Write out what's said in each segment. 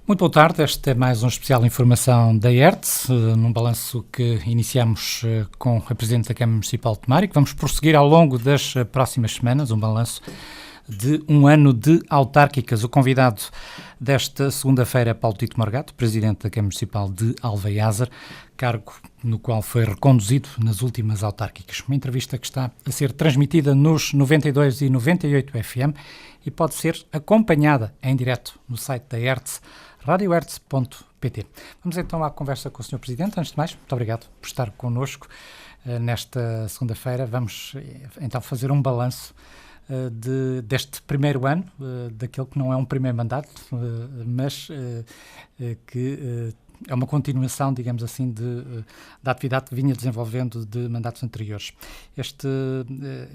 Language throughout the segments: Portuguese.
Muito boa tarde, este é mais um especial Informação da ERTE, num balanço que iniciamos com a Presidente da Câmara Municipal de Tomar e que vamos prosseguir ao longo das próximas semanas, um balanço de um ano de autárquicas. O convidado desta segunda-feira é Paulo Tito Morgato, Presidente da Câmara Municipal de Alveiazer, cargo no qual foi reconduzido nas últimas autárquicas. Uma entrevista que está a ser transmitida nos 92 e 98 FM e pode ser acompanhada em direto no site da ERTE, radioertz.pt. Vamos então à conversa com o Sr. Presidente. Antes de mais, muito obrigado por estar connosco nesta segunda-feira. Vamos então fazer um balanço deste primeiro ano, daquele que não é um primeiro mandato, mas que é uma continuação, digamos assim, da atividade que vinha desenvolvendo de mandatos anteriores. Este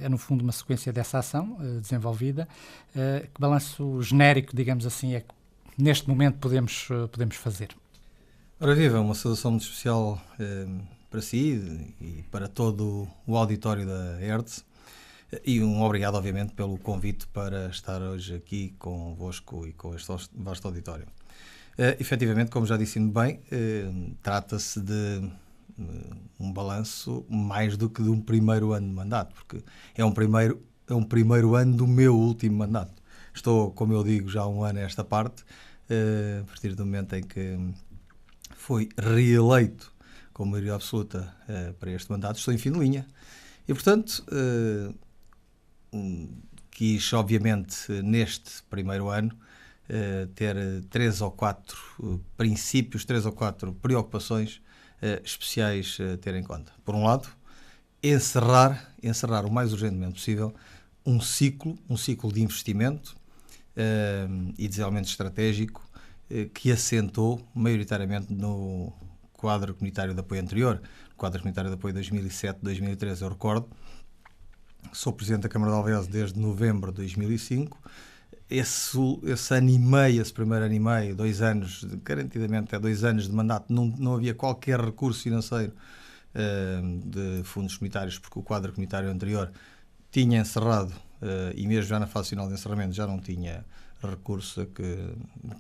é, no fundo, uma sequência dessa ação desenvolvida. Que balanço genérico, digamos assim, é que neste momento podemos fazer? Ora viva, uma saudação muito especial para si e para todo o auditório da ERTE e um obrigado, obviamente, pelo convite para estar hoje aqui convosco e com este vasto auditório. Efetivamente, como já disse bem, trata-se de um balanço mais do que de um primeiro ano de mandato, porque é um primeiro ano do meu último mandato. Estou, como eu digo, já há um ano nesta parte, a partir do momento em que fui reeleito com maioria absoluta para este mandato, estou em fim de linha. E, portanto, quis, obviamente, neste primeiro ano, ter 3 ou 4 princípios, 3 ou 4 preocupações especiais a ter em conta. Por um lado, encerrar o mais urgentemente possível um ciclo de investimento e desenvolvimento estratégico que assentou maioritariamente no quadro comunitário de apoio anterior, no quadro comunitário de apoio 2007-2013, eu recordo. Sou Presidente da Câmara de Alveiazer desde novembro de 2005. Esse ano e meio, esse primeiro ano e meio, 2 anos, garantidamente é 2 anos de mandato, não havia qualquer recurso financeiro de fundos comunitários, porque o quadro comunitário anterior tinha encerrado e mesmo já na fase final de encerramento já não tinha recurso a que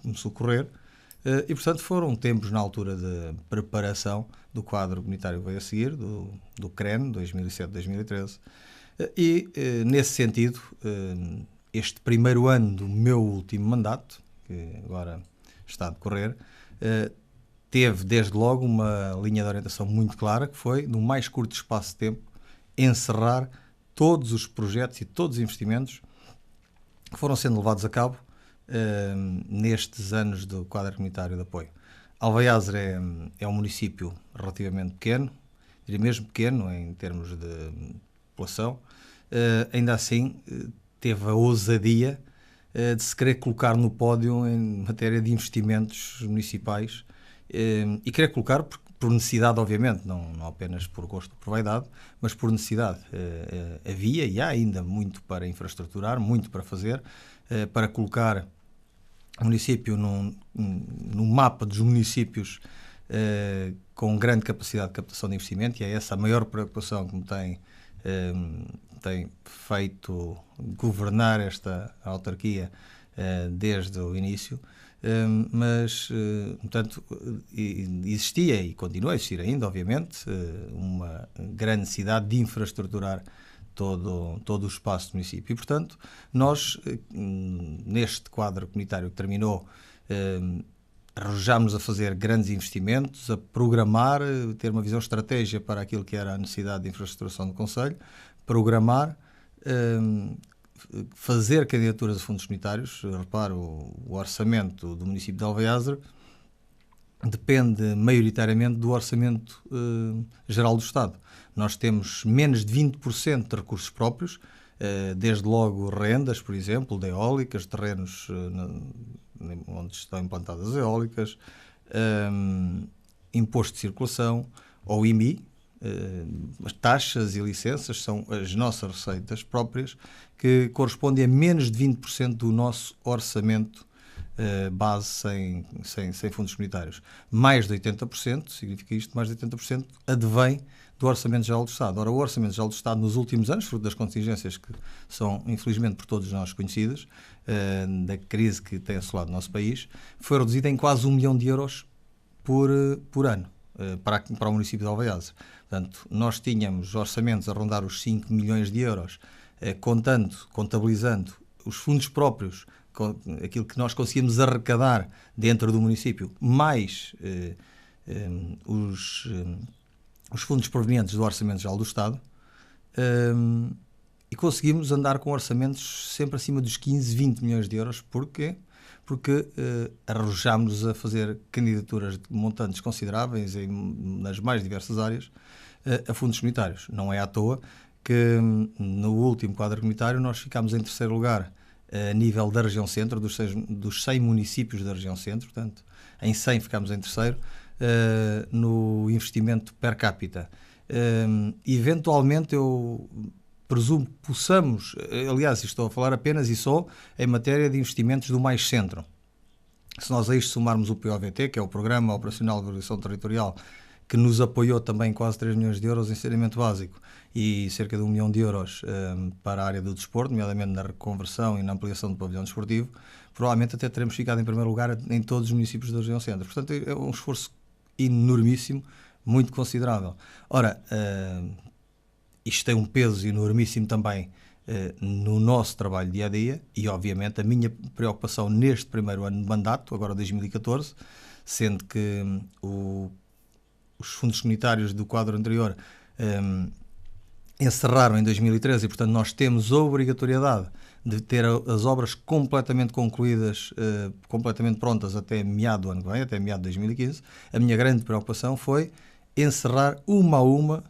me socorrer. E, portanto, foram tempos na altura de preparação do quadro comunitário que veio a seguir, do CREN, 2007-2013. E, nesse sentido, este primeiro ano do meu último mandato, que agora está a decorrer, teve desde logo uma linha de orientação muito clara, que foi, no mais curto espaço de tempo, encerrar todos os projetos e todos os investimentos que foram sendo levados a cabo nestes anos do quadro comunitário de apoio. Alveiazer é um município relativamente pequeno, diria mesmo pequeno em termos de população, ainda assim teve a ousadia de se querer colocar no pódio em matéria de investimentos municipais e querer colocar por necessidade, obviamente, não apenas por gosto ou por vaidade, mas por necessidade. Havia e há ainda muito para infraestruturar, muito para fazer, para colocar o município num mapa dos municípios com grande capacidade de captação de investimento, e é essa a maior preocupação que me tem feito governar esta autarquia desde o início. Mas, portanto, existia e continua a existir ainda, obviamente, uma grande necessidade de infraestruturar todo o espaço do município. E, portanto, nós, neste quadro comunitário que terminou, arrojámos a fazer grandes investimentos, a programar, ter uma visão estratégica para aquilo que era a necessidade de infraestruturação do concelho, programar, fazer candidaturas a fundos comunitários. Repare, o orçamento do município de Alveiazer depende maioritariamente do orçamento geral do Estado. Nós temos menos de 20% de recursos próprios, desde logo rendas, por exemplo, de eólicas, terrenos onde estão implantadas eólicas, imposto de circulação, ou IMI, as taxas e licenças são as nossas receitas próprias, que correspondem a menos de 20% do nosso orçamento base sem fundos comunitários. Mais de 80%, significa isto, mais de 80% advém do Orçamento Geral do Estado. Ora, o Orçamento Geral do Estado, nos últimos anos, fruto das contingências que são, infelizmente, por todos nós conhecidas, da crise que tem assolado o nosso país, foi reduzido em quase 1 milhão de euros por ano para o município de Alvaiase. Portanto, nós tínhamos orçamentos a rondar os 5 milhões de euros, contabilizando os fundos próprios, aquilo que nós conseguimos arrecadar dentro do município, mais os fundos provenientes do Orçamento Geral do Estado, e conseguimos andar com orçamentos sempre acima dos 15, 20 milhões de euros. Porquê? Porque arrojámos a fazer candidaturas de montantes consideráveis nas mais diversas áreas a fundos comunitários. Não é à toa que no último quadro comunitário nós ficámos em terceiro lugar a nível da região centro, dos 100 municípios da região centro. Portanto, em 100 ficámos em terceiro, no investimento per capita. Eventualmente eu presumo que possamos, aliás, estou a falar apenas e só em matéria de investimentos do mais centro. Se nós a isto somarmos o POVT, que é o Programa Operacional de Valorização Territorial, que nos apoiou também quase 3 milhões de euros em saneamento básico e cerca de 1 milhão de euros para a área do desporto, nomeadamente na reconversão e na ampliação do pavilhão desportivo, provavelmente até teremos ficado em primeiro lugar em todos os municípios da região centro. Portanto, é um esforço enormíssimo, muito considerável. Ora, isto tem um peso enormíssimo também no nosso trabalho dia-a-dia e, obviamente, a minha preocupação neste primeiro ano de mandato, agora 2014, sendo que os fundos comunitários do quadro anterior encerraram em 2013 e, portanto, nós temos a obrigatoriedade de ter as obras completamente concluídas, completamente prontas até meado do ano que vem, até meado de 2015. A minha grande preocupação foi encerrar uma a uma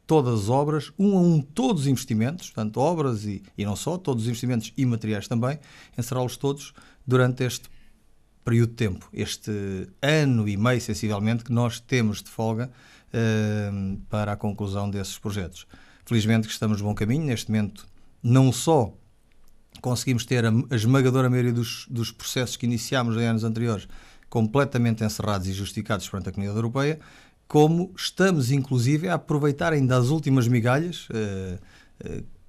todas as obras, um a um todos os investimentos, portanto, obras e não só, todos os investimentos e materiais também, encerrá-los todos durante este período de tempo, este ano e meio, sensivelmente, que nós temos de folga para a conclusão desses projetos. Felizmente que estamos de bom caminho. Neste momento, não só conseguimos ter a esmagadora maioria dos processos que iniciámos em anos anteriores completamente encerrados e justificados perante a Comunidade Europeia, como estamos, inclusive, a aproveitar ainda as últimas migalhas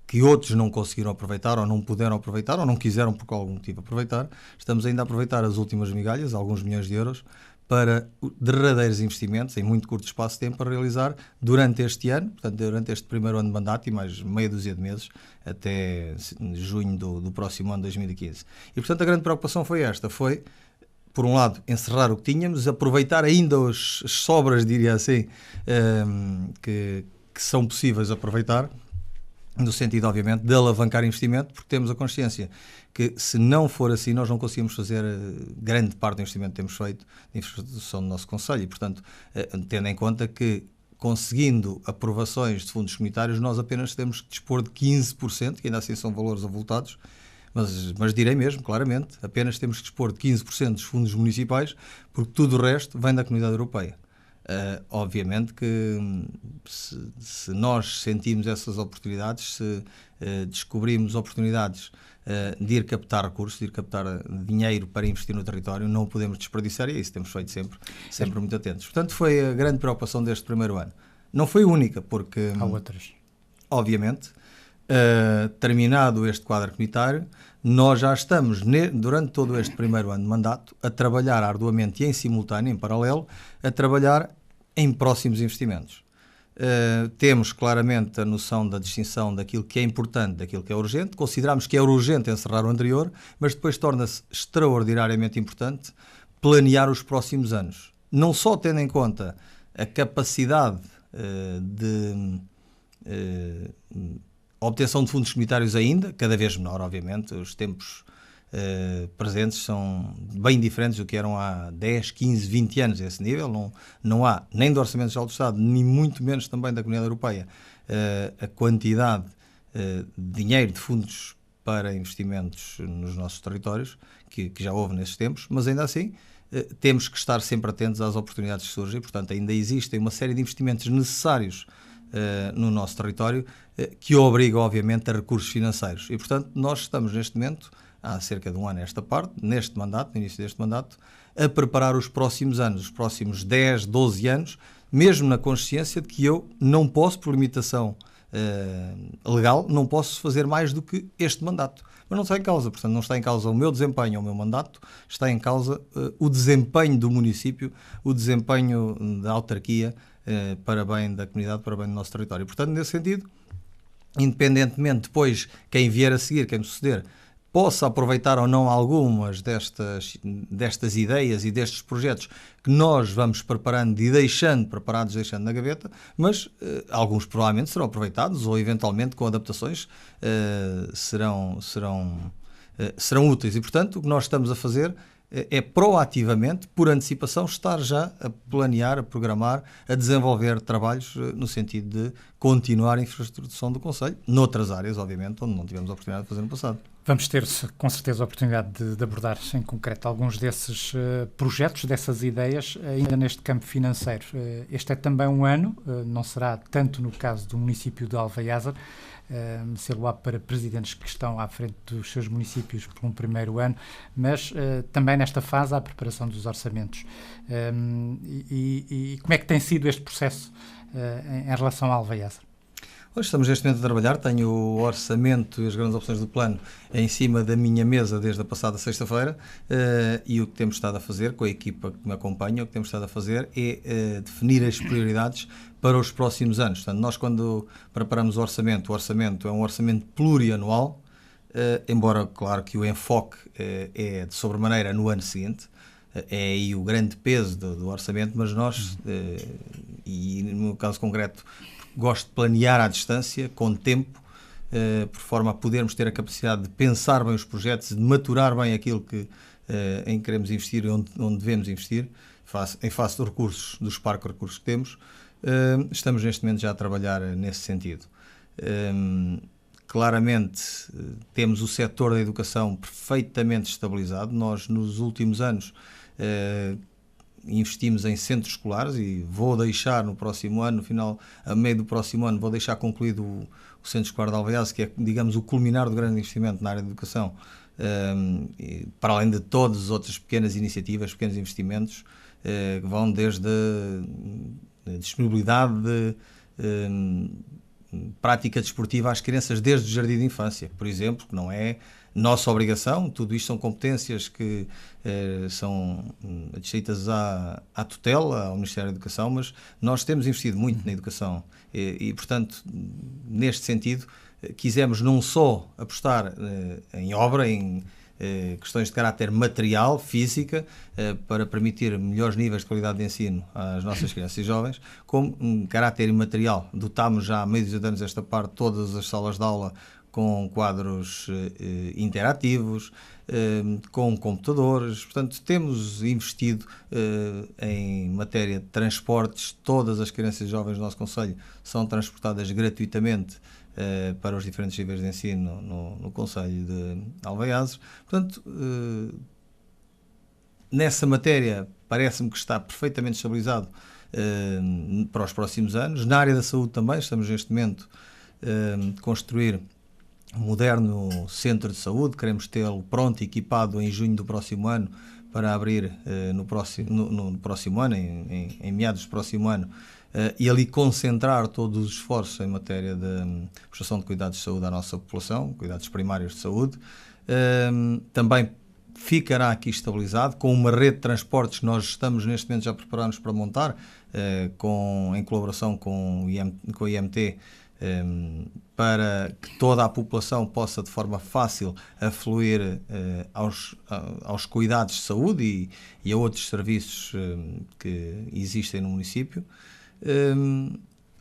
que outros não conseguiram aproveitar, ou não puderam aproveitar, ou não quiseram por algum motivo aproveitar. Estamos ainda a aproveitar as últimas migalhas, alguns milhões de euros, para derradeiros investimentos, em muito curto espaço de tempo, para realizar durante este ano, portanto, durante este primeiro ano de mandato e mais meia dúzia de meses, até junho do próximo ano, 2015. E, portanto, a grande preocupação foi esta, foi, por um lado, encerrar o que tínhamos, aproveitar ainda as sobras, diria assim, que são possíveis aproveitar, no sentido, obviamente, de alavancar investimento, porque temos a consciência que, se não for assim, nós não conseguimos fazer grande parte do investimento que temos feito de infraestruturação do nosso concelho e, portanto, tendo em conta que, conseguindo aprovações de fundos comunitários, nós apenas temos que dispor de 15%, que ainda assim são valores avultados, mas direi mesmo, claramente, apenas temos que dispor de 15% dos fundos municipais, porque tudo o resto vem da Comunidade Europeia. Obviamente que se nós sentimos essas oportunidades, se descobrimos oportunidades de ir captar recursos, de ir captar dinheiro para investir no território, não o podemos desperdiçar e é isso temos feito sempre muito atentos. Portanto, foi a grande preocupação deste primeiro ano. Não foi única, porque há outras. Obviamente, terminado este quadro comunitário, nós já estamos, durante todo este primeiro ano de mandato, a trabalhar arduamente e em simultâneo, em paralelo, a trabalhar em próximos investimentos. Temos claramente a noção da distinção daquilo que é importante, daquilo que é urgente. Consideramos que é urgente encerrar o anterior, mas depois torna-se extraordinariamente importante planear os próximos anos. Não só tendo em conta a capacidade de obtenção de fundos comunitários ainda, cada vez menor, obviamente. Os tempos presentes são bem diferentes do que eram há 10, 15, 20 anos a esse nível. Não há, nem do Orçamento Geral do Estado, nem muito menos também da Comunidade Europeia, a quantidade de dinheiro, de fundos para investimentos nos nossos territórios, que já houve nesses tempos, mas ainda assim temos que estar sempre atentos às oportunidades que surgem. Portanto, ainda existem uma série de investimentos necessários no nosso território que obrigam, obviamente, a recursos financeiros. E, portanto, nós estamos neste momento há cerca de um ano esta parte, neste mandato, no início deste mandato, a preparar os próximos anos, os próximos 10, 12 anos, mesmo na consciência de que eu não posso, por limitação legal, não posso fazer mais do que este mandato. Mas não está em causa, portanto, não está em causa o meu desempenho ou o meu mandato, está em causa o desempenho do município, o desempenho da autarquia para bem da comunidade, para bem do nosso território. Portanto, nesse sentido, independentemente depois quem vier a seguir, quem me suceder, possa aproveitar ou não algumas destas ideias e destes projetos que nós vamos preparando e deixando na gaveta, mas alguns provavelmente serão aproveitados ou eventualmente com adaptações serão úteis. E, portanto, o que nós estamos a fazer é proativamente, por antecipação, estar já a planear, a programar, a desenvolver trabalhos no sentido de continuar a infraestruturação do Concelho, noutras áreas, obviamente, onde não tivemos a oportunidade de fazer no passado. Vamos ter, com certeza, a oportunidade de abordar em concreto alguns desses projetos, dessas ideias, ainda neste campo financeiro. Este é também um ano, não será tanto no caso do município de Alvaiázar, ser-lo-á para presidentes que estão à frente dos seus municípios por um primeiro ano, mas também nesta fase há a preparação dos orçamentos. E como é que tem sido este processo em relação a Alvaiázar? Hoje estamos neste momento a trabalhar, tenho o orçamento e as grandes opções do plano em cima da minha mesa desde a passada sexta-feira e o que temos estado a fazer com a equipa que me acompanha, o que temos estado a fazer é definir as prioridades para os próximos anos. Portanto, nós quando preparamos o orçamento é um orçamento plurianual, embora claro que o enfoque é de sobremaneira no ano seguinte, é aí o grande peso do orçamento, mas nós, e no caso concreto, gosto de planear à distância, com tempo, por forma a podermos ter a capacidade de pensar bem os projetos, de maturar bem aquilo em que queremos investir e onde devemos investir, em face dos recursos, dos parcos de recursos que temos. Estamos neste momento já a trabalhar nesse sentido. Claramente temos o setor da educação perfeitamente estabilizado. Nós, nos últimos anos, investimos em centros escolares e vou deixar no próximo ano, a meio do próximo ano, vou deixar concluído o Centro Escolar de Alvaiázar, que é, digamos, o culminar do grande investimento na área de educação, para além de todas as outras pequenas iniciativas, pequenos investimentos, que vão desde a disponibilidade de prática desportiva às crianças desde o jardim de infância, por exemplo, que não é nossa obrigação. Tudo isto são competências que são adscritas à tutela, ao Ministério da Educação, mas nós temos investido muito na educação e, portanto, neste sentido, quisemos não só apostar em obra, em questões de caráter material, física, para permitir melhores níveis de qualidade de ensino às nossas crianças e jovens, como um caráter imaterial. Dotámos já há meio de anos esta parte todas as salas de aula com quadros interativos, com computadores. Portanto, temos investido em matéria de transportes. Todas as crianças e jovens do nosso concelho são transportadas gratuitamente para os diferentes níveis de ensino no concelho de Alvaiázar. Portanto, nessa matéria parece-me que está perfeitamente estabilizado para os próximos anos. Na área da saúde também estamos neste momento a construir um moderno centro de saúde. Queremos tê-lo pronto, equipado em junho do próximo ano, para abrir no próximo ano, em meados do próximo ano, e ali concentrar todos os esforços em matéria de prestação de cuidados de saúde à nossa população, cuidados primários de saúde. Também ficará aqui estabilizado com uma rede de transportes que nós estamos neste momento já preparados para montar, em colaboração com o IMT, para que toda a população possa de forma fácil afluir aos cuidados de saúde e a outros serviços que existem no município.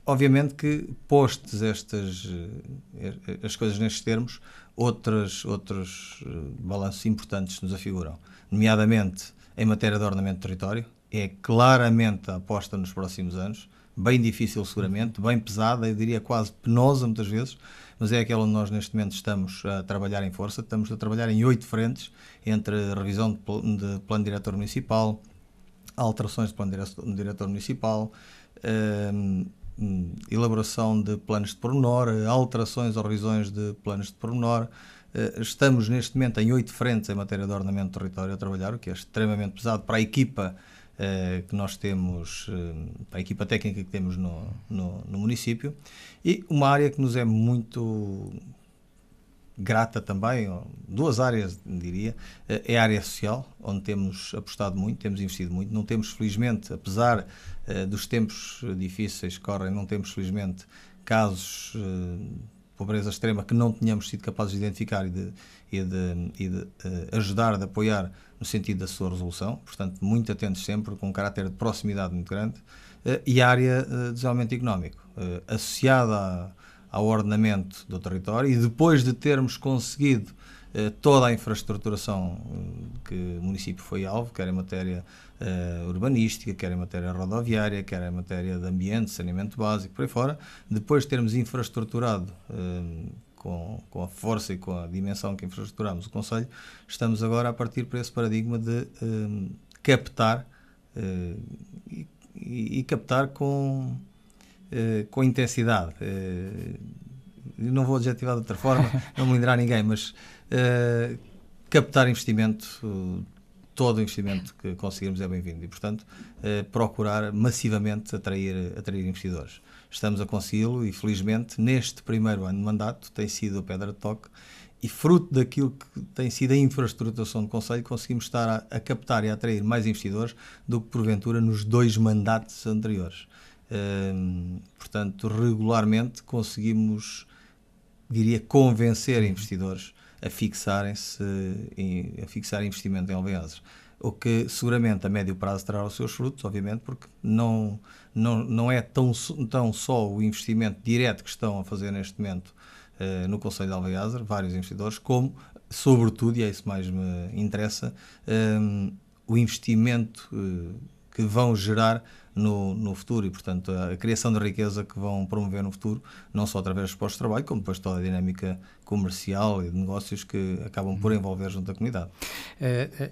Obviamente que, postos as coisas nestes termos, outros balanços importantes nos afiguram, nomeadamente em matéria de ordenamento do território. É claramente a aposta nos próximos anos, bem difícil seguramente, bem pesada, eu diria quase penosa muitas vezes, mas é aquela onde nós neste momento estamos a trabalhar em força. Estamos a trabalhar em 8 frentes, entre a revisão de plano diretor municipal, alterações de plano diretor municipal, elaboração de planos de pormenor, alterações ou revisões de planos de pormenor. Estamos neste momento em 8 frentes em matéria de ordenamento do território a trabalhar, o que é extremamente pesado para a equipa que nós temos, para a equipa técnica que temos no município, e uma área que nos é muito grata também, duas áreas diria, é a área social, onde temos apostado muito, temos investido muito. Não temos, felizmente, apesar dos tempos difíceis que correm, não temos, felizmente, casos de pobreza extrema que não tenhamos sido capazes de identificar e de ajudar, de apoiar no sentido da sua resolução. Portanto, muito atentos sempre, com um caráter de proximidade muito grande. E a área de desenvolvimento económico, associada ao ordenamento do território, e depois de termos conseguido toda a infraestruturação que o município foi alvo, quer em matéria urbanística, quer em matéria rodoviária, quer em matéria de ambiente, saneamento básico, por aí fora, depois de termos infraestruturado com a força e com a dimensão que infraestruturamos o Conselho, estamos agora a partir para esse paradigma de captar e captar com intensidade. Não vou adjetivar de outra forma, não melindrará ninguém, mas captar investimento, todo o investimento que conseguirmos é bem-vindo e, portanto, procurar massivamente atrair investidores. Estamos a consegui-lo e, felizmente, neste primeiro ano de mandato, tem sido a pedra de toque e, fruto daquilo que tem sido a infraestruturação do Conselho, conseguimos estar a captar e a atrair mais investidores do que, porventura, nos 2 mandatos anteriores. Portanto, regularmente conseguimos, diria, convencer investidores a fixarem-se, a fixar investimento em Alveiazes, o que seguramente a médio prazo terá os seus frutos, obviamente, porque não é tão só o investimento direto que estão a fazer neste momento no Concelho de Alveiazes, vários investidores, como, sobretudo, e é isso que mais me interessa, o investimento que vão gerar no futuro e, portanto, a criação de riqueza que vão promover no futuro, não só através dos postos de trabalho, como depois toda a dinâmica comercial e de negócios que acabam por envolver junto à comunidade.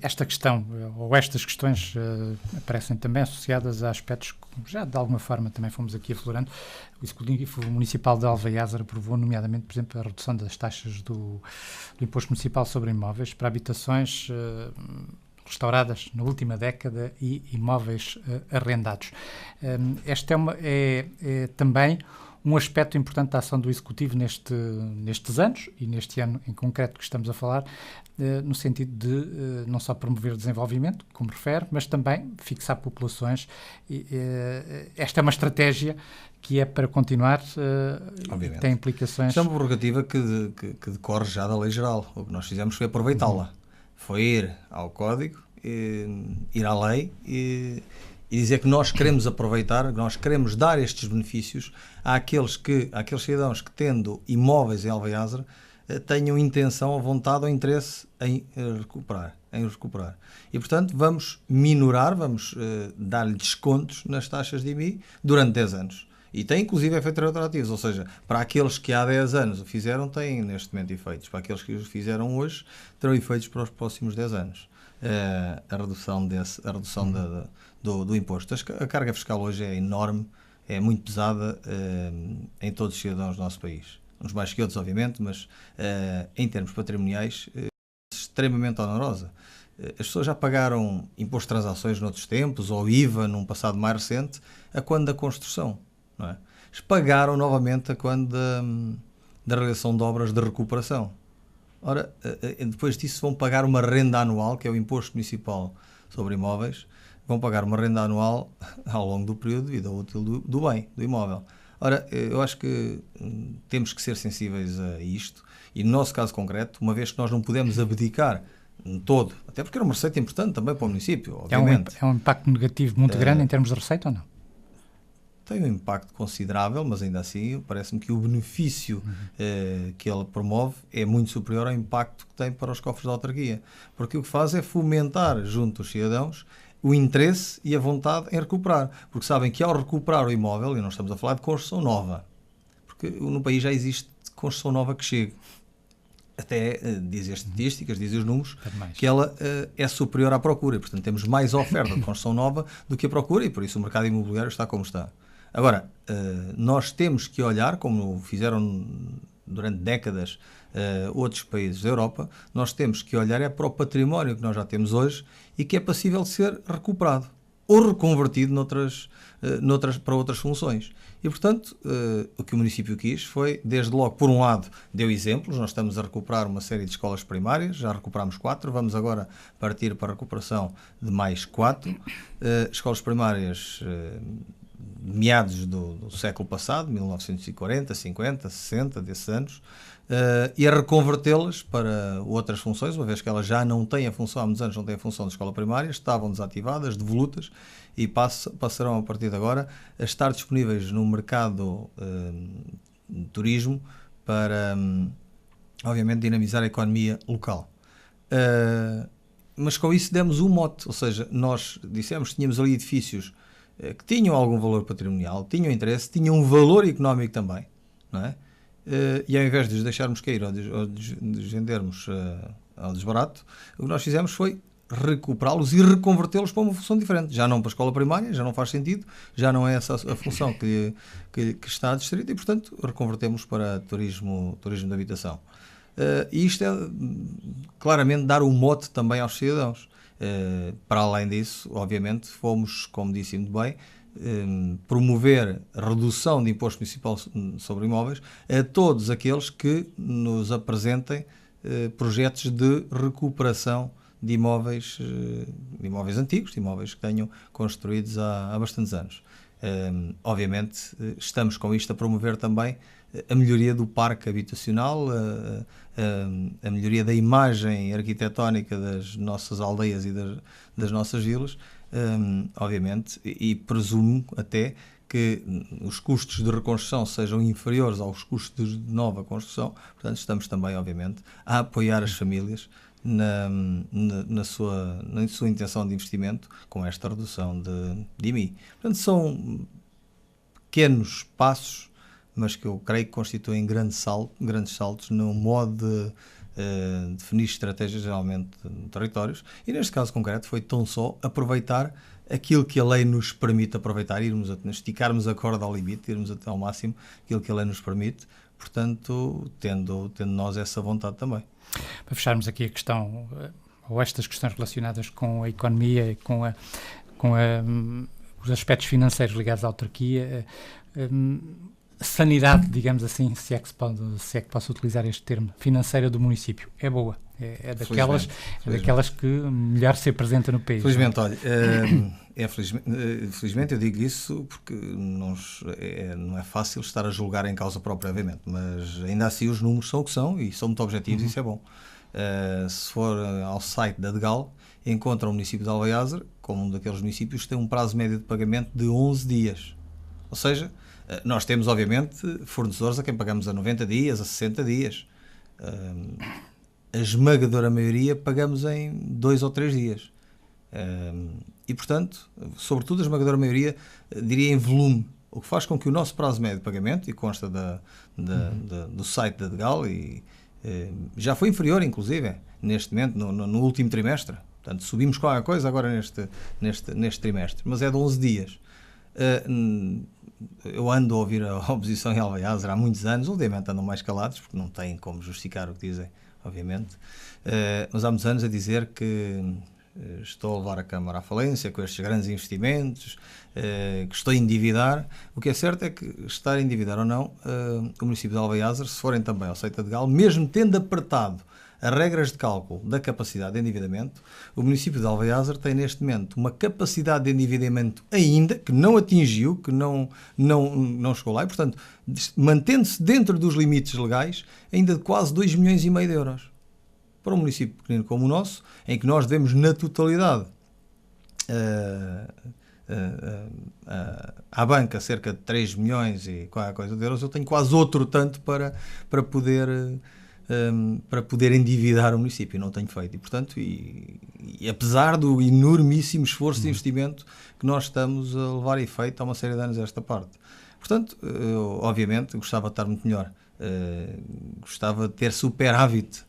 Esta questão, ou estas questões, aparecem também associadas a aspectos que já de alguma forma também fomos aqui aflorando. O Executivo Municipal de Alveiazes aprovou, nomeadamente, por exemplo, a redução das taxas do Imposto Municipal sobre Imóveis para habitações restauradas na última década e imóveis arrendados. Este é também um aspecto importante da ação do Executivo nestes anos, e neste ano em concreto que estamos a falar, no sentido de não só promover o desenvolvimento, como refere, mas também fixar populações. Esta é uma estratégia que é para continuar, tem implicações... Isto é uma prerrogativa que decorre já da Lei Geral. O que nós fizemos foi aproveitá-la. Foi ir ao Código, ir à lei e dizer que nós queremos aproveitar, que nós queremos dar estes benefícios àqueles cidadãos que, tendo imóveis em Alveiazes, tenham intenção, ou vontade ou interesse em recuperar. E, portanto, vamos minorar, vamos dar-lhe descontos nas taxas de IMI durante 10 anos. E tem, inclusive, efeitos retroativos, ou seja, para aqueles que há 10 anos o fizeram, têm neste momento efeitos. Para aqueles que o fizeram hoje, terão efeitos para os próximos 10 anos. A redução do imposto. A carga fiscal hoje é enorme, é muito pesada em todos os cidadãos do nosso país. Uns mais que outros, obviamente, mas em termos patrimoniais, extremamente onerosa. As pessoas já pagaram imposto de transações noutros tempos, ou IVA num passado mais recente, a quando da construção. Não é? Pagaram novamente a quando da realização de obras de recuperação. Ora, depois disso vão pagar uma renda anual, que é o Imposto Municipal sobre Imóveis, vão pagar uma renda anual ao longo do período de vida útil do bem, do imóvel. Ora, eu acho que temos que ser sensíveis a isto, e no nosso caso concreto, uma vez que nós não podemos abdicar todo, até porque era uma receita importante também para o município, obviamente. É um impacto negativo muito grande em termos de receita ou não? Tem um impacto considerável, mas ainda assim parece-me que o benefício que ele promove é muito superior ao impacto que tem para os cofres da autarquia. Porque o que faz é fomentar junto aos cidadãos o interesse e a vontade em recuperar. Porque sabem que ao recuperar o imóvel, e não estamos a falar de construção nova, porque no país já existe construção nova que chega. Até dizem as estatísticas, dizem os números, que ela é superior à procura. E, portanto, temos mais oferta de construção nova do que a procura, e por isso o mercado imobiliário está como está. Agora, nós temos que olhar, como fizeram durante décadas outros países da Europa, nós temos que olhar para o património que nós já temos hoje e que é passível de ser recuperado ou reconvertido para outras funções. E, portanto, o que o município quis foi, desde logo, por um lado, deu exemplos. Nós estamos a recuperar uma série de escolas primárias, já recuperámos 4, vamos agora partir para a recuperação de mais 4 escolas primárias meados do século passado, 1940, 50, 60, desses anos, e a reconvertê-las para outras funções, uma vez que elas já não têm a função, há muitos anos não têm a função de escola primária, estavam desativadas, devolutas, e passarão a partir de agora a estar disponíveis no mercado de turismo para, obviamente, dinamizar a economia local. Mas com isso demos um mote, ou seja, nós dissemos que tínhamos ali edifícios que tinham algum valor patrimonial, tinham interesse, tinham um valor económico também, não é? E ao invés de os deixarmos cair ou de os vendermos ao desbarato, o que nós fizemos foi recuperá-los e reconvertê-los para uma função diferente. Já não para a escola primária, já não faz sentido, já não é essa a função que está distrita e, portanto, reconvertemos para turismo de habitação. E isto é claramente dar um mote também aos cidadãos. Para além disso, obviamente, fomos, como disse muito bem, promover a redução de imposto municipal sobre imóveis a todos aqueles que nos apresentem projetos de recuperação de imóveis antigos, de imóveis que tenham construídos há bastantes anos. Obviamente, estamos com isto a promover também a melhoria do parque habitacional, a melhoria da imagem arquitetónica das nossas aldeias e das nossas vilas, obviamente, e presumo até que os custos de reconstrução sejam inferiores aos custos de nova construção. Portanto, estamos também, obviamente, a apoiar as famílias na sua intenção de investimento com esta redução de IMI. Portanto, são pequenos passos, mas que eu creio que constituem grandes saltos no modo de definir estratégias geralmente de territórios, e neste caso concreto foi tão só aproveitar aquilo que a lei nos permite aproveitar, esticarmos a corda ao limite, irmos até ao máximo aquilo que a lei nos permite, portanto, tendo nós essa vontade também. Para fecharmos aqui a questão, ou estas questões relacionadas com a economia e com os aspectos financeiros ligados à autarquia, sanidade, digamos assim, se é que posso utilizar este termo, financeira do município, é boa. É daquelas que melhor se apresenta no país. Felizmente, olha, felizmente eu digo isso porque não é fácil estar a julgar em causa própria, obviamente, mas ainda assim os números são o que são e são muito objetivos, isso é bom. Se for ao site da DGAL, encontra o município de Alvaiazer como um daqueles municípios que tem um prazo médio de pagamento de 11 dias. Ou seja, nós temos, obviamente, fornecedores a quem pagamos a 90 dias, a 60 dias. A esmagadora maioria pagamos em 2 ou 3 dias. E, portanto, sobretudo a esmagadora maioria, diria em volume, o que faz com que o nosso prazo médio de pagamento, e consta do site da DGAL, já foi inferior, inclusive, neste momento, no último trimestre. Portanto, subimos qualquer coisa agora neste trimestre, mas é de 11 dias. Eu ando a ouvir a oposição em Alvaiazer há muitos anos, obviamente andam mais calados, porque não têm como justificar o que dizem, obviamente, mas há muitos anos a dizer que estou a levar a Câmara à falência com estes grandes investimentos, que estou a endividar. O que é certo é que estar a endividar ou não, o município de Alvaiazer, se forem também ao site da DGAL, mesmo tendo apertado as regras de cálculo da capacidade de endividamento, o município de Alvaiazer tem neste momento uma capacidade de endividamento ainda, que não atingiu, que não chegou lá, e portanto, mantendo-se dentro dos limites legais, ainda de quase 2,5 milhões de euros. Para um município pequenino como o nosso, em que nós devemos na totalidade à banca cerca de 3 milhões e qualquer coisa de euros, eu tenho quase outro tanto para poder endividar o município, não tenho feito. E, portanto, e apesar do enormíssimo esforço de investimento que nós estamos a levar efeito há uma série de anos a esta parte. Portanto, eu, obviamente, gostava de estar muito melhor. Gostava de ter superávit,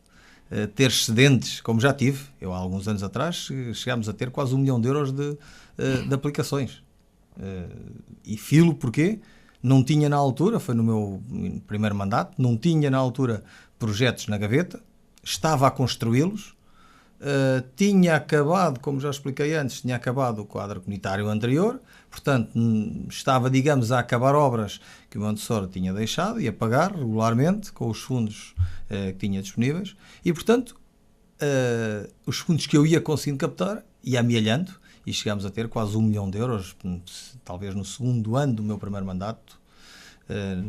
ter excedentes, como já tive. Eu, há alguns anos atrás, chegámos a ter quase 1 milhão de euros de aplicações. E filo porquê? Não tinha na altura, foi no meu primeiro mandato, não tinha na altura projetos na gaveta, estava a construí-los, tinha acabado, como já expliquei antes, tinha acabado o quadro comunitário anterior, portanto estava, digamos, a acabar obras que o Montessori tinha deixado e a pagar regularmente com os fundos que tinha disponíveis e, portanto, os fundos que eu ia conseguindo captar ia amealhando e chegámos a ter quase 1 milhão de euros, talvez no segundo ano do meu primeiro mandato,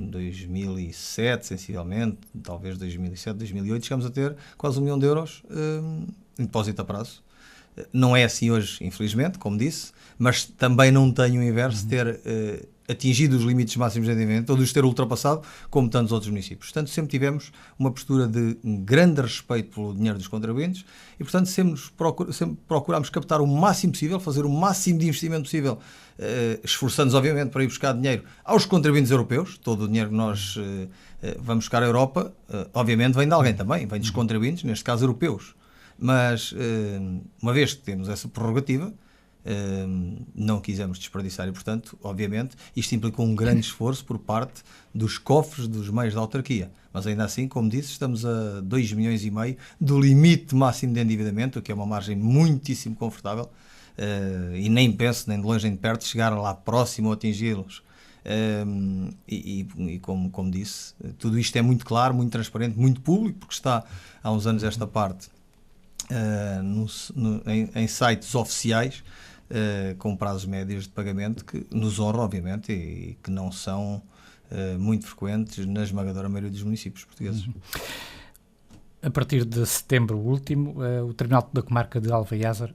2007 sensivelmente, talvez 2007, 2008, chegámos a ter quase 1 milhão de euros em depósito a prazo. Não é assim hoje, infelizmente, como disse, mas também não tenho o inverso de ter atingido os limites máximos de endividamento ou de os ter ultrapassado, como tantos outros municípios. Portanto, sempre tivemos uma postura de grande respeito pelo dinheiro dos contribuintes e, portanto, sempre procurámos captar o máximo possível, fazer o máximo de investimento possível, esforçando-nos, obviamente, para ir buscar dinheiro aos contribuintes europeus. Todo o dinheiro que nós vamos buscar à Europa, obviamente, vem de alguém também, vem dos contribuintes, neste caso europeus. Mas, uma vez que temos essa prerrogativa, não quisemos desperdiçar e, portanto, obviamente, isto implicou um grande esforço por parte dos cofres dos meios da autarquia. Mas ainda assim, como disse, estamos a 2,5 milhões do limite máximo de endividamento, o que é uma margem muitíssimo confortável, e nem penso, nem de longe nem de perto, chegar lá próximo a atingi-los. E como disse, tudo isto é muito claro, muito transparente, muito público, porque está há uns anos esta parte em sites oficiais, com prazos médios de pagamento que nos honram, obviamente, e que não são muito frequentes na esmagadora maioria dos municípios portugueses. A partir de setembro último, o Tribunal da Comarca de Alveiazar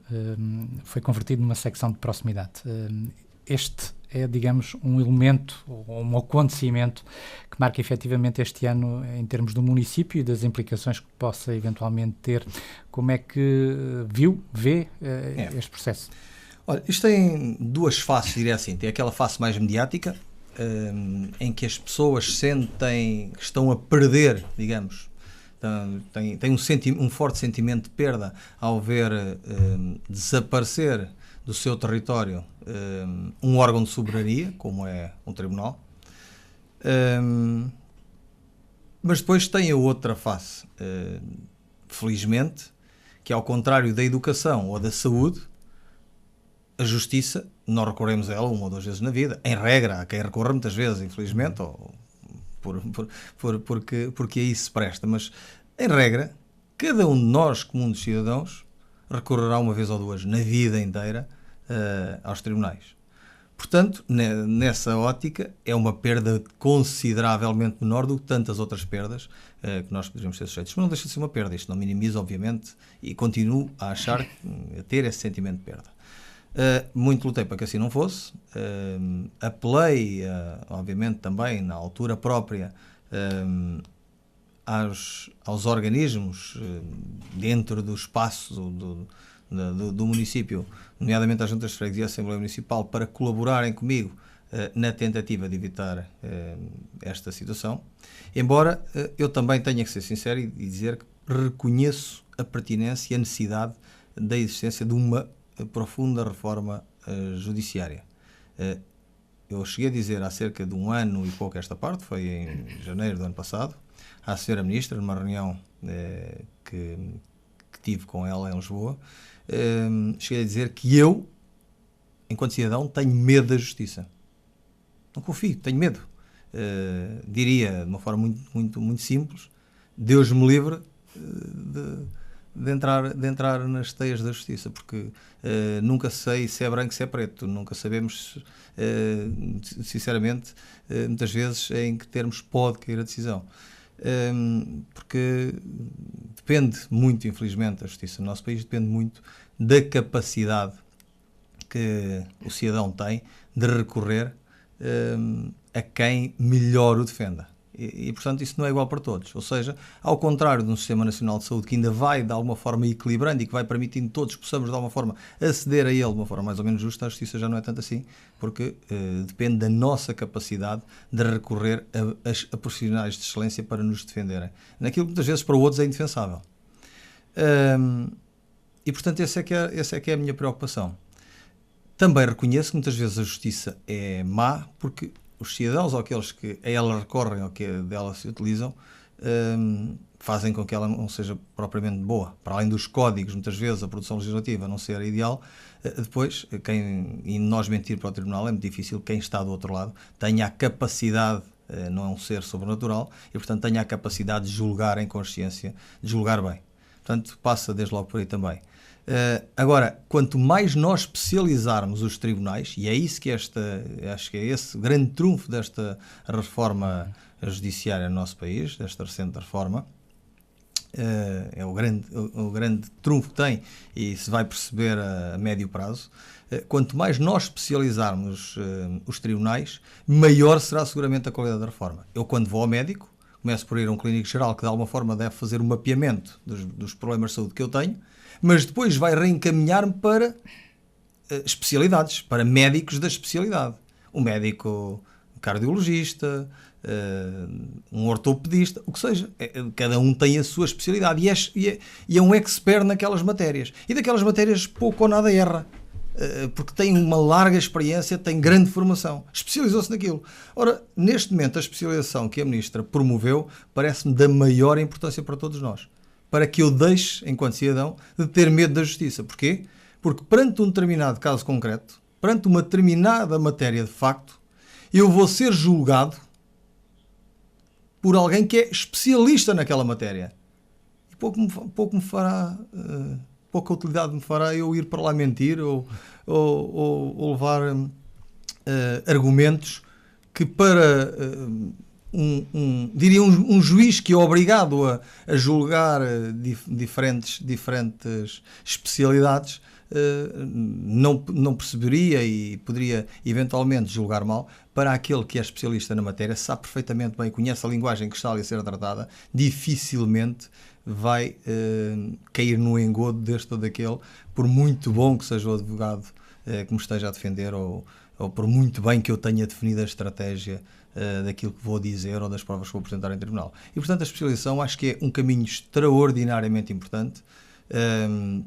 foi convertido numa secção de proximidade. Este é, digamos, um elemento ou um acontecimento que marca efetivamente este ano em termos do município e das implicações que possa eventualmente ter. Como é que vê este processo? Olha, isto tem duas faces, diria assim. Tem aquela face mais mediática, em que as pessoas sentem que estão a perder, digamos, tem um forte sentimento de perda ao ver desaparecer do seu território um órgão de soberania, como é um tribunal. Mas depois tem a outra face, felizmente, que ao contrário da educação ou da saúde, a justiça, nós recorremos a ela 1 ou 2 vezes na vida, em regra, há quem recorra muitas vezes, infelizmente, ou porque aí se presta, mas em regra, cada um de nós, como um dos cidadãos, recorrerá 1 vez ou 2 na vida inteira aos tribunais. Portanto, nessa ótica, é uma perda consideravelmente menor do que tantas outras perdas que nós poderíamos ser sujeitos. Mas não deixa de ser uma perda, isto não minimiza, obviamente, e continuo a achar, a ter esse sentimento de perda. Muito lutei para que assim não fosse, apelei, obviamente também na altura própria, aos organismos dentro do espaço do município, nomeadamente às juntas de freguesia e à Assembleia Municipal, para colaborarem comigo na tentativa de evitar esta situação, embora eu também tenha que ser sincero e dizer que reconheço a pertinência e a necessidade da existência de uma profunda reforma judiciária. Eu cheguei a dizer há cerca de 1 ano e pouco esta parte, foi em janeiro do ano passado, à Sra. Ministra, numa reunião que tive com ela em Lisboa, cheguei a dizer que eu, enquanto cidadão, tenho medo da justiça. Não confio, tenho medo. Diria de uma forma muito simples, Deus me livre de entrar nas teias da justiça, porque nunca sei se é branco, se é preto, nunca sabemos, sinceramente, muitas vezes em que termos pode cair a decisão. Porque depende muito, infelizmente, a justiça no nosso país depende muito da capacidade que o cidadão tem de recorrer a quem melhor o defenda. E, portanto, isso não é igual para todos. Ou seja, ao contrário de um Sistema Nacional de Saúde que ainda vai, de alguma forma, equilibrando e que vai permitindo que todos possamos, de alguma forma, aceder a ele de uma forma mais ou menos justa, a justiça já não é tanto assim, porque depende da nossa capacidade de recorrer a profissionais de excelência para nos defenderem. Naquilo que muitas vezes para outros é indefensável. E, portanto, essa é que é a minha preocupação. Também reconheço que muitas vezes a justiça é má porque os cidadãos ou aqueles que a ela recorrem ou que dela se utilizam fazem com que ela não seja propriamente boa. Para além dos códigos, muitas vezes, a produção legislativa não ser ideal, depois, e nós mentir para o Tribunal é muito difícil, quem está do outro lado tenha a capacidade, não é um ser sobrenatural, e portanto tenha a capacidade de julgar em consciência, de julgar bem. Portanto, passa desde logo por aí também. Agora, quanto mais nós especializarmos os tribunais, e é isso que acho que é esse o grande trunfo desta reforma judiciária no nosso país, desta recente reforma, é o grande trunfo que tem e se vai perceber a médio prazo. Quanto mais nós especializarmos os tribunais, maior será seguramente a qualidade da reforma. Eu, quando vou ao médico, começo por ir a um clínico geral que de alguma forma deve fazer um mapeamento dos problemas de saúde que eu tenho, mas depois vai reencaminhar-me para especialidades, para médicos da especialidade. Um médico cardiologista, um ortopedista, o que seja. Cada um tem a sua especialidade e é um expert naquelas matérias. E daquelas matérias pouco ou nada erra, porque tem uma larga experiência, tem grande formação, especializou-se naquilo. Ora, neste momento, a especialização que a Ministra promoveu parece-me da maior importância para todos nós, para que eu deixe, enquanto cidadão, de ter medo da justiça. Porquê? Porque perante um determinado caso concreto, perante uma determinada matéria de facto, eu vou ser julgado por alguém que é especialista naquela matéria. E pouca utilidade me fará eu ir para lá mentir ou levar argumentos que para um juiz que é obrigado a julgar diferentes especialidades não perceberia e poderia eventualmente julgar mal. Para aquele que é especialista na matéria, sabe perfeitamente bem, conhece a linguagem que está ali a ser tratada, dificilmente vai cair no engodo deste ou daquele, por muito bom que seja o advogado que me esteja a defender ou por muito bem que eu tenha definido a estratégia daquilo que vou dizer ou das provas que vou apresentar em tribunal. E, portanto, a especialização acho que é um caminho extraordinariamente importante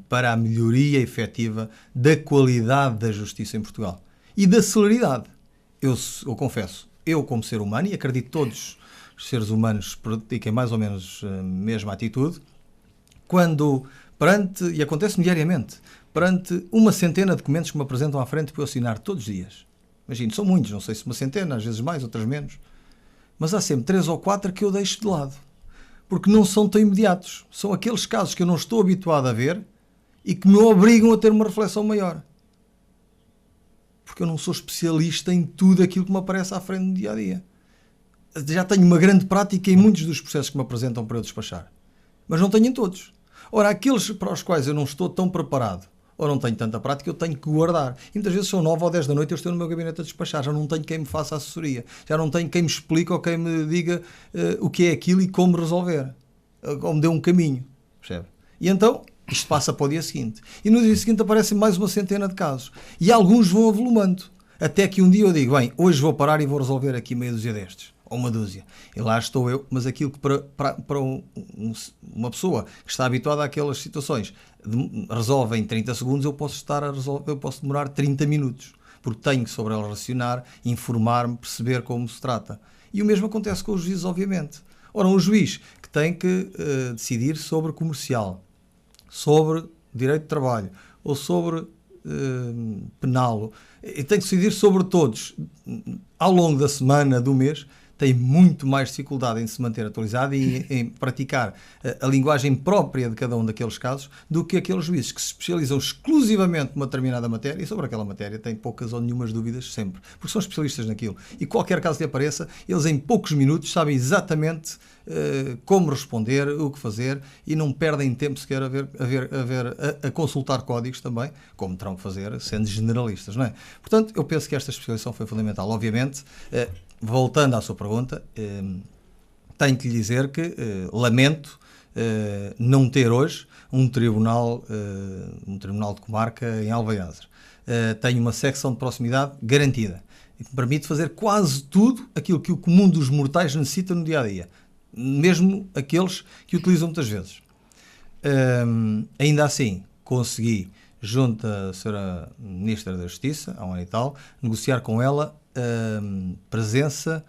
para a melhoria efetiva da qualidade da justiça em Portugal e da celeridade. Eu confesso, eu como ser humano, e acredito que todos os seres humanos pratiquem mais ou menos a mesma atitude, quando e acontece diariamente, perante uma centena de documentos que me apresentam à frente para eu assinar todos os dias. Imagino, são muitos, não sei se uma centena, às vezes mais, outras menos, mas há sempre 3 ou 4 que eu deixo de lado, porque não são tão imediatos. São aqueles casos que eu não estou habituado a ver e que me obrigam a ter uma reflexão maior. Porque eu não sou especialista em tudo aquilo que me aparece à frente no dia-a-dia. Já tenho uma grande prática em muitos dos processos que me apresentam para eu despachar, mas não tenho em todos. Ora, aqueles para os quais eu não estou tão preparado ou não tenho tanta prática, eu tenho que guardar. E muitas vezes são 9 ou 10 da noite, eu estou no meu gabinete a despachar, já não tenho quem me faça assessoria, já não tenho quem me explique ou quem me diga o que é aquilo e como resolver, ou me dê um caminho, percebe? E então, isto passa para o dia seguinte. E no dia seguinte aparecem mais uma centena de casos. E alguns vão avolumando. Até que um dia eu digo, bem, hoje vou parar e vou resolver aqui meia dúzia destes. Ou uma dúzia. E lá estou eu, mas aquilo que para uma pessoa que está habituada àquelas situações resolve em 30 segundos, eu posso demorar 30 minutos. Porque tenho que sobre ela racionar, informar-me, perceber como se trata. E o mesmo acontece com os juízes, obviamente. Ora, um juiz que tem que decidir sobre comercial, sobre direito de trabalho ou sobre penal, e tem que decidir sobre todos ao longo da semana, do mês, tem muito mais dificuldade em se manter atualizado e em praticar a linguagem própria de cada um daqueles casos do que aqueles juízes que se especializam exclusivamente numa determinada matéria e sobre aquela matéria têm poucas ou nenhumas dúvidas sempre, porque são especialistas naquilo. E qualquer caso que apareça, eles em poucos minutos sabem exatamente como responder, o que fazer e não perdem tempo sequer a consultar códigos também, como terão que fazer, sendo generalistas, não é? Portanto, eu penso que esta especialização foi fundamental. Obviamente, voltando à sua pergunta, tenho que lhe dizer que lamento não ter hoje um tribunal de comarca em Alvaiazer. Tenho uma secção de proximidade garantida e que me permite fazer quase tudo aquilo que o comum dos mortais necessita no dia-a-dia, mesmo aqueles que utilizam muitas vezes. Ainda assim, consegui junto à Sra. Ministra da Justiça, há um ano e tal, negociar com ela a presença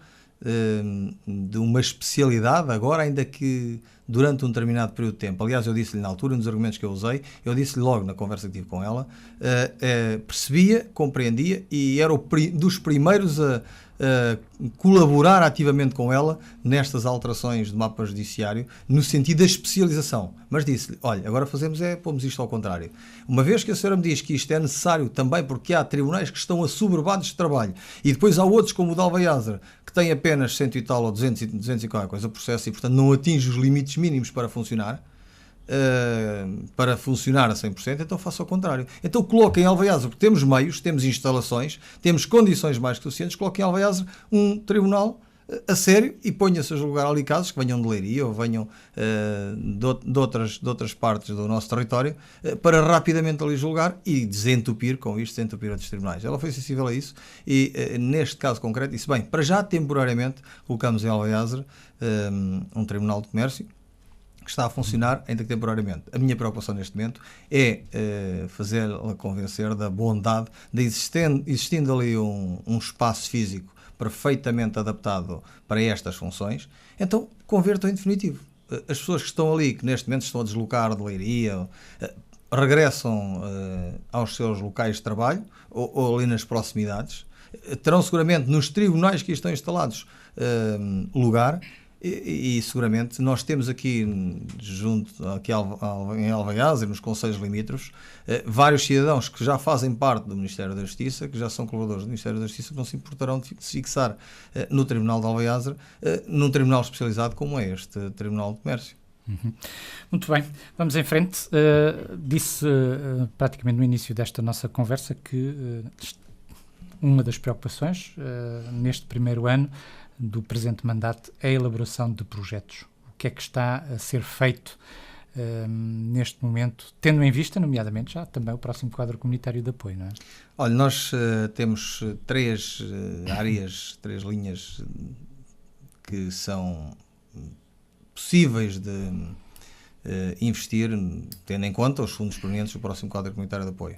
de uma especialidade agora, ainda que durante um determinado período de tempo. Aliás, eu disse-lhe na altura, um dos argumentos que eu usei, eu disse-lhe logo na conversa que tive com ela, percebia, compreendia e era dos primeiros a colaborar ativamente com ela nestas alterações do mapa judiciário, no sentido da especialização. Mas disse-lhe, olha, agora pomos isto ao contrário. Uma vez que a senhora me diz que isto é necessário também porque há tribunais que estão assoberbados de trabalho e depois há outros, como o de Alvaiázar, que têm apenas 100 e tal ou 200 e qualquer coisa processo e, portanto, não atinge os limites mínimos para funcionar a 100%, então faça ao contrário. Então coloquem em Alvaiázar, porque temos meios, temos instalações, temos condições mais que suficientes, coloquem em Alvaiázar um tribunal a sério e ponha-se a julgar ali casos que venham de Leiria ou venham de outras partes do nosso território para rapidamente ali julgar e desentupir outros tribunais. Ela foi sensível a isso e neste caso concreto disse, bem, para já temporariamente colocamos em Alvaiázar um tribunal de comércio que está a funcionar ainda que temporariamente. A minha preocupação neste momento é fazê-la convencer da bondade de existindo ali um espaço físico perfeitamente adaptado para estas funções, então convertam em definitivo. As pessoas que estão ali, que neste momento estão a deslocar de Leiria, regressam aos seus locais de trabalho ou ali nas proximidades, terão seguramente nos tribunais que estão instalados lugar. E seguramente nós temos aqui em Alvaiázar, nos concelhos limítrofes, vários cidadãos que já fazem parte do Ministério da Justiça, que já são colaboradores do Ministério da Justiça, que não se importarão de se fixar no Tribunal de Alvaiázar, num tribunal especializado como é este Tribunal de Comércio. Uhum. Muito bem, vamos em frente. Disse praticamente no início desta nossa conversa que uma das preocupações neste primeiro ano do presente mandato é a elaboração de projetos. O que é que está a ser feito neste momento, tendo em vista, nomeadamente, já também o próximo quadro comunitário de apoio, não é? Olha, nós temos três linhas que são possíveis de investir, tendo em conta os fundos provenientes do próximo quadro comunitário de apoio.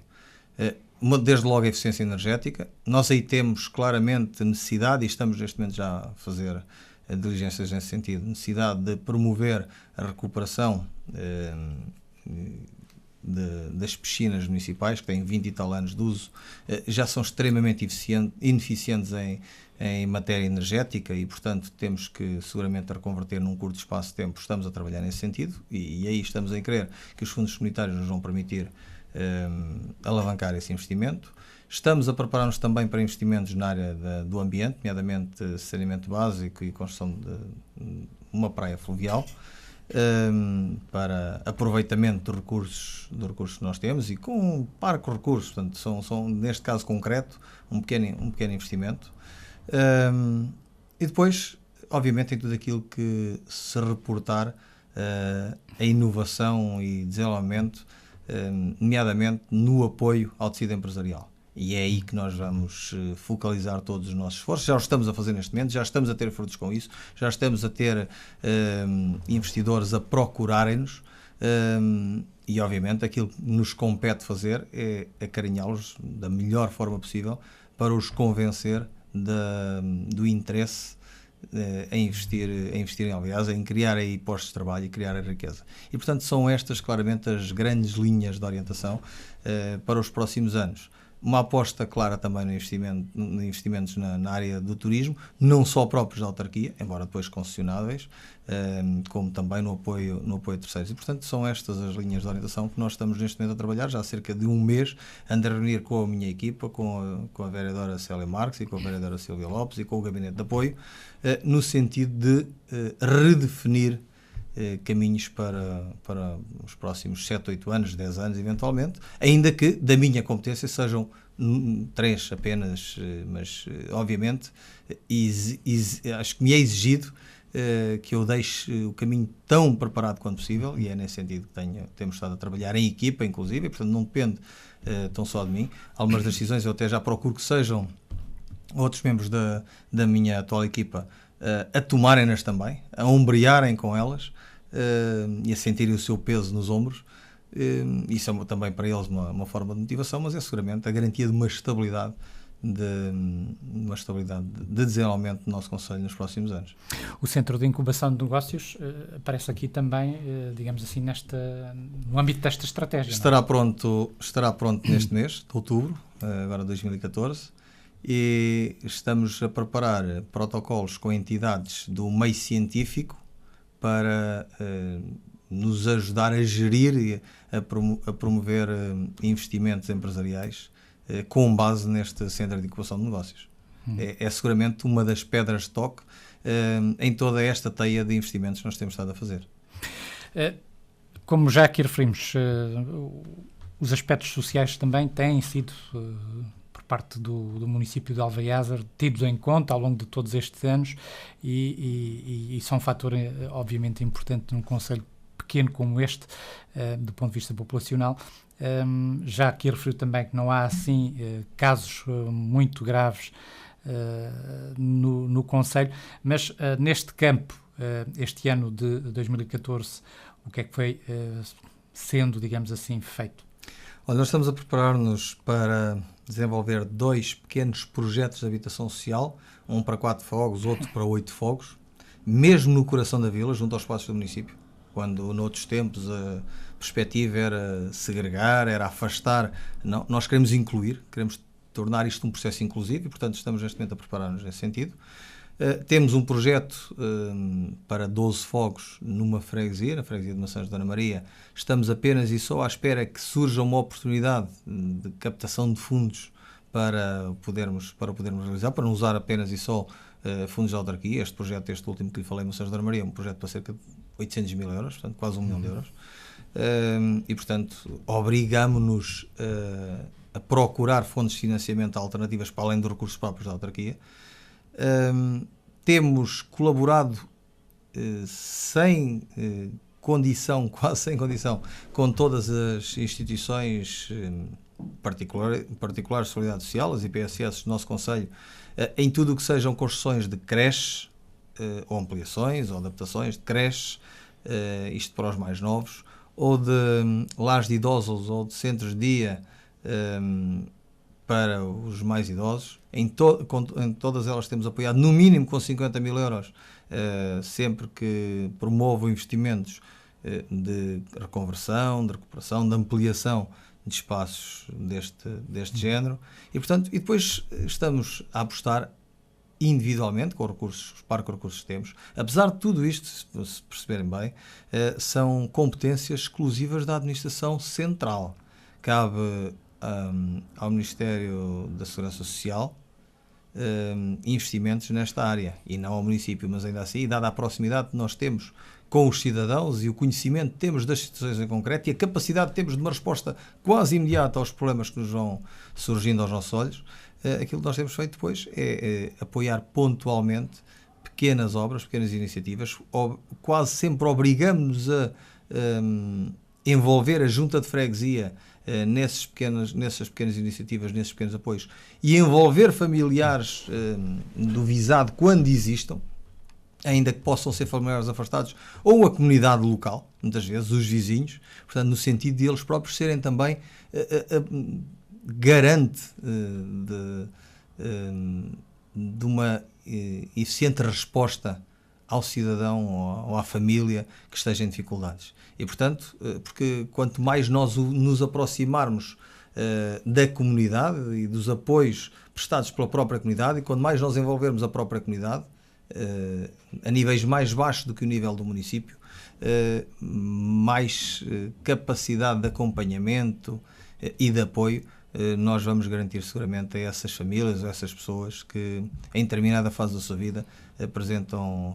Desde logo a eficiência energética. Nós aí temos claramente necessidade, e estamos neste momento já a fazer diligências nesse sentido, necessidade de promover a recuperação das piscinas municipais, que têm 20 e tal anos de uso, já são extremamente ineficientes em matéria energética e, portanto, temos que seguramente reconverter num curto espaço de tempo. Estamos a trabalhar nesse sentido e aí estamos a crer que os fundos comunitários nos vão permitir alavancar esse investimento. Estamos a preparar-nos também para investimentos na área do ambiente, nomeadamente saneamento básico e construção de uma praia fluvial, para aproveitamento dos recursos que nós temos e com um parco de recursos, portanto, são neste caso concreto, um pequeno investimento. E depois, obviamente, em tudo aquilo que se reportar a inovação e desenvolvimento, nomeadamente no apoio ao tecido empresarial. E é aí que nós vamos focalizar todos os nossos esforços. Já o estamos a fazer neste momento, já estamos a ter frutos com isso, já estamos a ter investidores a procurarem-nos e, obviamente, aquilo que nos compete fazer é acarinhá-los da melhor forma possível para os convencer do interesse a investir em Alvaiázar, em criar aí postos de trabalho e criar a riqueza. E, portanto, são estas claramente as grandes linhas de orientação para os próximos anos. Uma aposta clara também no investimentos na área do turismo, não só próprios da autarquia, embora depois concessionáveis, como também no apoio a terceiros. E, portanto, são estas as linhas de orientação que nós estamos neste momento a trabalhar, já há cerca de um mês, ando a reunir com a minha equipa, com a vereadora Célia Marques e com a vereadora Silvia Lopes e com o gabinete de apoio, no sentido de redefinir caminhos para os próximos 7, 8 anos, 10 anos, eventualmente, ainda que da minha competência sejam 3 apenas, mas obviamente acho que me é exigido que eu deixe o caminho tão preparado quanto possível, e é nesse sentido que temos estado a trabalhar em equipa, inclusive, e, portanto não depende tão só de mim. Algumas das decisões eu até já procuro que sejam outros membros da minha atual equipa a tomarem-nas também, a ombrearem com elas e a sentirem o seu peso nos ombros, Isso é também para eles uma forma de motivação, mas é seguramente a garantia de uma estabilidade de desenvolvimento do nosso Conselho nos próximos anos. O Centro de Incubação de Negócios aparece aqui também, digamos assim, no âmbito desta estratégia. Estará pronto neste mês de outubro, agora de 2014, e estamos a preparar protocolos com entidades do meio científico para nos ajudar a gerir e a promover investimentos empresariais com base neste Centro de Incubação de Negócios. É seguramente uma das pedras de toque em toda esta teia de investimentos que nós temos estado a fazer. Como já aqui referimos, os aspectos sociais também têm sido, por parte do município de Alvaiázar, tidos em conta ao longo de todos estes anos e são um fator, obviamente, importante num concelho pequeno como este, do ponto de vista populacional. Já aqui referiu também que não há assim casos muito graves no concelho, mas neste campo, este ano de 2014, o que é que foi sendo, digamos assim, feito? Olha, nós estamos a preparar-nos para desenvolver 2 pequenos projetos de habitação social, um para 4 fogos, outro para 8 fogos, mesmo no coração da vila, junto aos espaços do município, quando noutros tempos a perspectiva era segregar, era afastar. Não, nós queremos incluir, queremos tornar isto um processo inclusivo e, portanto, estamos neste momento a preparar-nos nesse sentido. Temos um projeto para 12 fogos numa freguesia, na freguesia de Maçãs de Dona Maria. Estamos apenas e só à espera que surja uma oportunidade de captação de fundos para podermos realizar, para não usar apenas e só fundos da autarquia. Este projeto, este último que lhe falei, Maçãs de Dona Maria, é um projeto para cerca de 800 mil euros, portanto quase 1 milhão de euros. E, portanto, obrigamo-nos a procurar fontes de financiamento alternativas para além dos recursos próprios da autarquia. Temos colaborado sem condição, quase sem condição, com todas as instituições particulares de solidariedade social, as IPSS do nosso Conselho, em tudo o que sejam construções de creches, ou ampliações, ou adaptações de creches, isto para os mais novos, ou de lares de idosos, ou de centros de dia para os mais idosos. Em todas elas temos apoiado, no mínimo com 50 mil euros, sempre que promovam investimentos de reconversão, de recuperação, de ampliação de espaços deste género. E, portanto, e depois estamos a apostar individualmente, com os parcos recursos que temos. Apesar de tudo isto, se perceberem bem, são competências exclusivas da Administração Central. Cabe ao Ministério da Segurança Social investimentos nesta área e não ao município, mas ainda assim, dada a proximidade que nós temos com os cidadãos e o conhecimento que temos das situações em concreto e a capacidade que temos de uma resposta quase imediata aos problemas que nos vão surgindo aos nossos olhos, aquilo que nós temos feito depois é apoiar pontualmente pequenas obras, pequenas iniciativas, quase sempre obrigamos-nos a envolver a junta de freguesia nessas pequenas iniciativas, nesses pequenos apoios, e envolver familiares do visado quando existam, ainda que possam ser familiares afastados, ou a comunidade local, muitas vezes, os vizinhos, portanto, no sentido de eles próprios serem também garante de uma eficiente resposta ao cidadão ou à família que esteja em dificuldades. E, portanto, porque quanto mais nós nos aproximarmos da comunidade e dos apoios prestados pela própria comunidade, e quanto mais nós envolvermos a própria comunidade, a níveis mais baixos do que o nível do município, mais capacidade de acompanhamento e de apoio nós vamos garantir seguramente a essas famílias ou a essas pessoas que em determinada fase da sua vida apresentam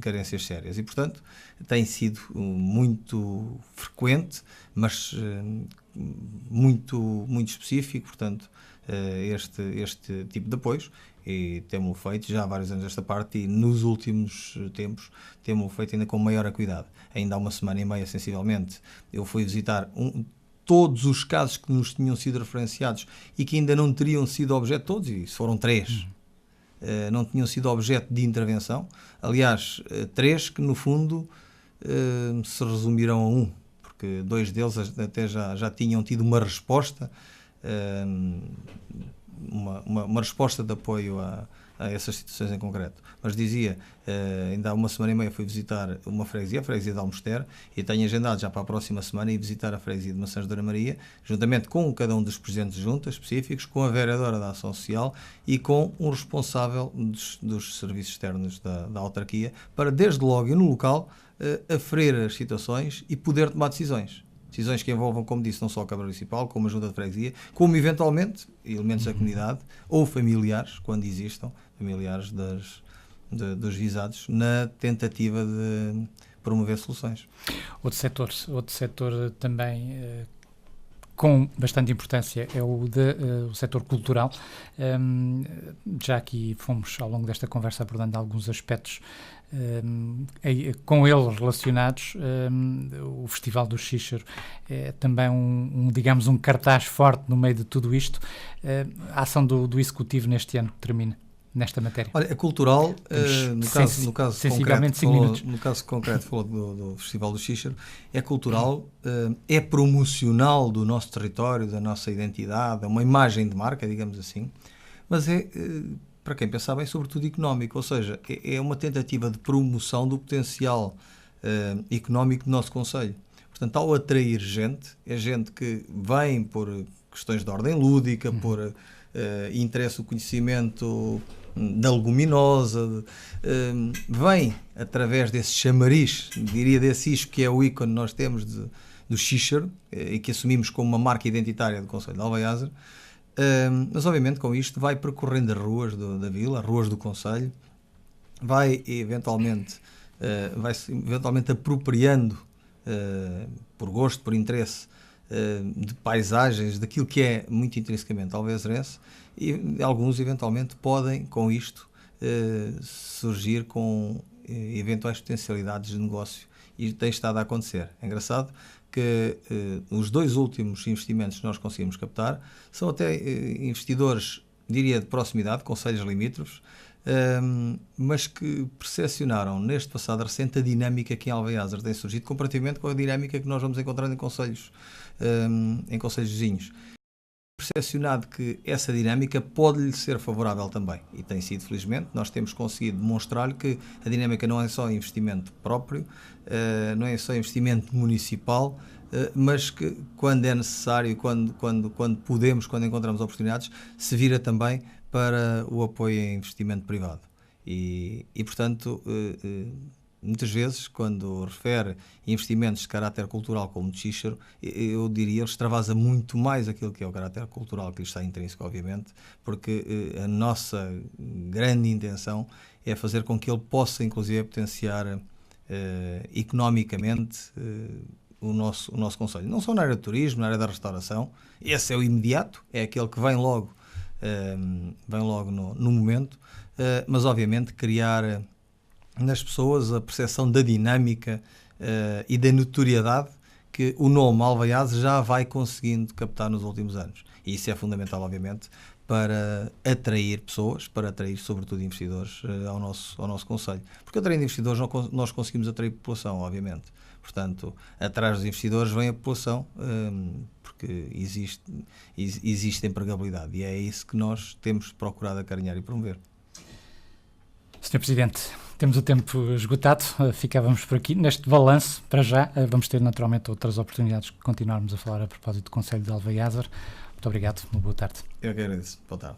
carências sérias. E, portanto, tem sido muito frequente, mas muito específico, portanto, este tipo de apoios, e temos-lo feito já há vários anos esta parte, e nos últimos tempos temos-lo feito ainda com maior cuidado. Ainda há 1 semana e meia, sensivelmente, eu fui visitar todos os casos que nos tinham sido referenciados e que ainda não teriam sido objeto, todos, e foram 3, não tinham sido objeto de intervenção. Aliás, 3 que no fundo se resumirão a 1, porque porque 2 deles até já tinham tido uma resposta, uma resposta de apoio a essas situações em concreto. Mas dizia, ainda há uma semana e meia fui visitar uma freguesia, a freguesia de Almoster, e tenho agendado já para a próxima semana ir visitar a freguesia de Maçãs de Dona Maria, juntamente com cada um dos presidentes de juntas específicos, com a vereadora da Ação Social e com um responsável dos serviços externos da autarquia, para desde logo e no local aferir as situações e poder tomar decisões. Decisões que envolvam, como disse, não só a Câmara Municipal, como a Junta de Freguesia, como eventualmente elementos da comunidade ou familiares, quando existam, familiares dos visados, na tentativa de promover soluções. Outro setor também com bastante importância é o setor cultural. Já aqui fomos, ao longo desta conversa, abordando alguns aspectos com ele relacionados. O Festival do Xíxaro é também digamos, um cartaz forte no meio de tudo isto. A ação do Executivo neste ano termina nesta matéria. Olha, é cultural, no caso concreto falou do Festival do Xíxaro, é cultural, é promocional do nosso território, da nossa identidade, é uma imagem de marca, digamos assim, mas é, para quem pensar bem, sobretudo económico, ou seja, é uma tentativa de promoção do potencial económico do nosso concelho. Portanto, ao atrair gente, é gente que vem por questões de ordem lúdica, por interesse no conhecimento da leguminosa, vem através desse chamariz, diria desse isco que é o ícone que nós temos do Xíxaro, e que assumimos como uma marca identitária do concelho de Alvaiazer, mas obviamente com isto vai percorrendo as ruas da vila, as ruas do concelho, vai eventualmente apropriando, por gosto, por interesse, de paisagens, daquilo que é muito intrinsecamente alveazerense, e alguns eventualmente podem com isto surgir com eventuais potencialidades de negócio, e tem estado a acontecer. É engraçado que os 2 últimos investimentos que nós conseguimos captar são até investidores, diria, de proximidade, concelhos limítrofes, mas que percepcionaram neste passado recente a dinâmica que em Alvaiazer tem surgido comparativamente com a dinâmica que nós vamos encontrando em concelhos vizinhos. Percepcionado que essa dinâmica pode-lhe ser favorável também, e tem sido, felizmente. Nós temos conseguido demonstrar-lhe que a dinâmica não é só investimento próprio, não é só investimento municipal, mas que quando é necessário, quando podemos, quando encontramos oportunidades, se vira também para o apoio em investimento privado. E portanto, muitas vezes, quando refere investimentos de caráter cultural como de Xíxaro, eu diria, ele extravasa muito mais aquilo que é o caráter cultural que lhe está intrínseco, obviamente, porque a nossa grande intenção é fazer com que ele possa, inclusive, potenciar economicamente o nosso concelho. Não só na área do turismo, na área da restauração, esse é o imediato, é aquele que vem logo no momento, mas obviamente criar nas pessoas a percepção da dinâmica e da notoriedade que o nome Alvaiazer já vai conseguindo captar nos últimos anos. E isso é fundamental, obviamente, para atrair pessoas, para atrair sobretudo investidores ao nosso concelho. Porque atraindo investidores nós conseguimos atrair população, obviamente. Portanto, atrás dos investidores vem a população, porque existe empregabilidade, e é isso que nós temos procurado acarinhar e promover. Sr. Presidente, temos o tempo esgotado, ficávamos por aqui. Neste balanço, para já, vamos ter naturalmente outras oportunidades de continuarmos a falar a propósito do Concelho de Alvaiazer. Muito obrigado, uma boa tarde. Eu que agradeço. Boa tarde.